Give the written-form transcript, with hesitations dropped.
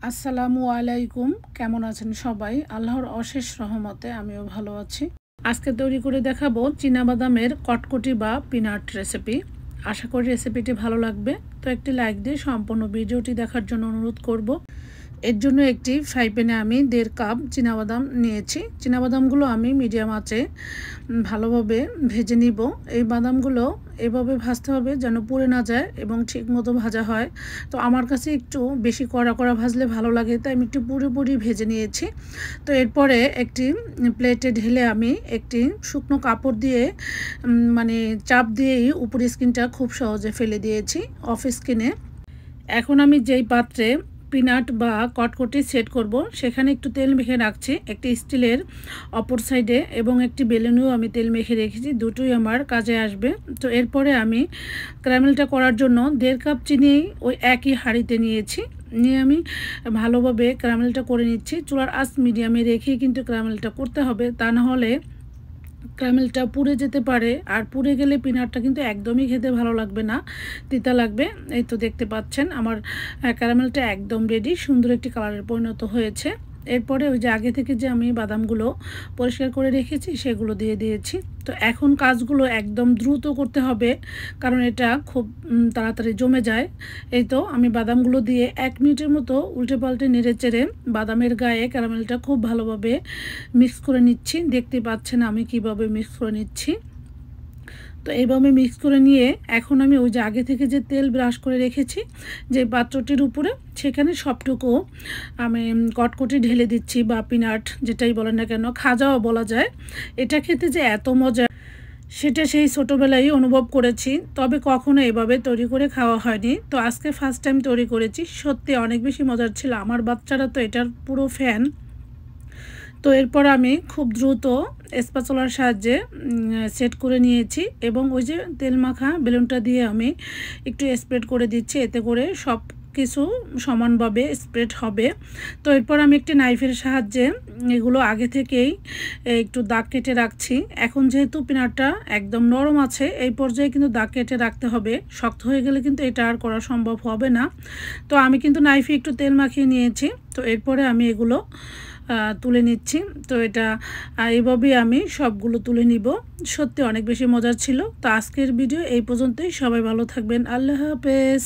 আসসালামু আলাইকুম। কেমন আছেন সবাই? আল্লাহর অশেষ রহমতে আমিও ভালো আছি। আজকে তৈরি করে দেখাবো চীনাবাদামের কটকটি বা পিনাট রেসিপি। আশা করি রেসিপিটি ভালো লাগবে। তো একটি লাইক দিয়ে সম্পূর্ণ ভিডিওটি দেখার জন্য অনুরোধ করব। এর জন্য একটি ফ্রাই প্যানে আমি 1.5 কাপ চীনাবাদাম নিয়েছি। চীনাবাদামগুলো আমি মিডিয়াম আঁচে ভালোভাবে ভেজে নিব। এই বাদামগুলো এভাবে ভাজতে হবে যেন পুড়ে না যায় এবং ঠিকমতো ভাজা হয়। তো আমার কাছে একটু বেশি কড়া কড়া ভাজলে ভালো লাগে, তাই আমি একটু পুরোপুরি ভেজে নিয়েছি। তো এরপরে একটি প্লেটে ঢেলে আমি একটি শুকনো কাপড় দিয়ে মানে চাপ দিয়েই উপরের স্কিনটা খুব সহজে ফেলে দিয়েছি অফ স্কিনে। এখন আমি যেই পাত্রে পিনাট বা কটকটি সেট করব সেখানে একটু তেল মেখে রাখছি একটি স্টিলের অপর সাইডে, এবং একটি বেলুনেও আমি তেল মেখে রেখেছি, দুটোই আমার কাজে আসবে। তো এরপরে আমি ক্যারামেলটা করার জন্য 1.5 কাপ চিনি ওই একই হাঁড়িতে নিয়েছি। নিয়ে আমি ভালোভাবে ক্যারামেলটা করে নিচ্ছি। চুলার আঁচ মিডিয়ামে রেখেই কিন্তু ক্যারামেলটা করতে হবে, তা না হলে ক্যারামেলটা পুড়ে যেতে পারে, আর পুড়ে গেলে পিনাটটা কিন্তু একদমই খেতে ভালো লাগবে না, তিতা লাগবে। এই তো দেখতে পাচ্ছেন আমার ক্যারামেলটা একদম রেডি, সুন্দর একটি কালারের পরিণত হয়েছে। এরপরে ওই যে আগে থেকে যে আমি বাদামগুলো পরিষ্কার করে রেখেছি সেগুলো দিয়ে দিয়েছি। তো এখন কাজগুলো একদম দ্রুত করতে হবে, কারণ এটা খুব তাড়াতাড়ি জমে যায়। এই তো আমি বাদামগুলো দিয়ে 1 মিনিটের মতো উল্টে পাল্টে নেড়ে চেড়ে বাদামের গায়ে ক্যারামেলটা খুব ভালোভাবে মিক্স করে নিচ্ছি। দেখতে পাচ্ছেন আমি কিভাবে মিক্স করে নিচ্ছি। তো এইভাবে মিক্স করে নিয়ে এখন আমি ওই যে আগে থেকে যে তেল ব্রাশ করে রেখেছি যে পাত্রটির উপরে, সেখানে সবটুকু আমি কটকটি ঢেলে দিচ্ছি, বা পিনাট যেটাই বলেন না কেন, খাজাও বলা যায়। এটা খেতে যে এত মজা সেটা সেই ছোটোবেলায় অনুভব করেছি, তবে কখনো এভাবে তৈরি করে খাওয়া হয়নি। তো আজকে ফার্স্ট টাইম তৈরি করেছি, সত্যি অনেক বেশি মজার ছিল। আমার বাচ্চারা তো এটার পুরো ফ্যান। তো এরপর আমি খুব দ্রুত স্প্যাচুলার সাহায্যে সেট করে নিয়েছি, এবং ওই যে তেল মাখা বেলুনটা দিয়ে আমি একটু স্প্রেড করে দিচ্ছি, এতে করে সব কিছু সমানভাবে স্প্রেড হবে। তো এরপর আমি একটি নাইফের সাহায্যে এগুলো আগে থেকেই একটু দাগ কেটে রাখছি। এখন যেহেতু পিনাটটা একদম নরম আছে, এই পর্যায়ে কিন্তু দাগ কেটে রাখতে হবে, শক্ত হয়ে গেলে কিন্তু এটা আর করা সম্ভব হবে না। তো আমি কিন্তু নাইফে একটু তেল মাখিয়ে নিয়েছি। তো এরপরে আমি এগুলো তুলে নিচ্ছি। তো এটা এইভাবেই আমি সবগুলো তুলে নিব। সত্যি অনেক বেশি মজার ছিল। তো আজকের ভিডিও এই পর্যন্তই। সবাই ভালো থাকবেন। আল্লাহ হাফেজ।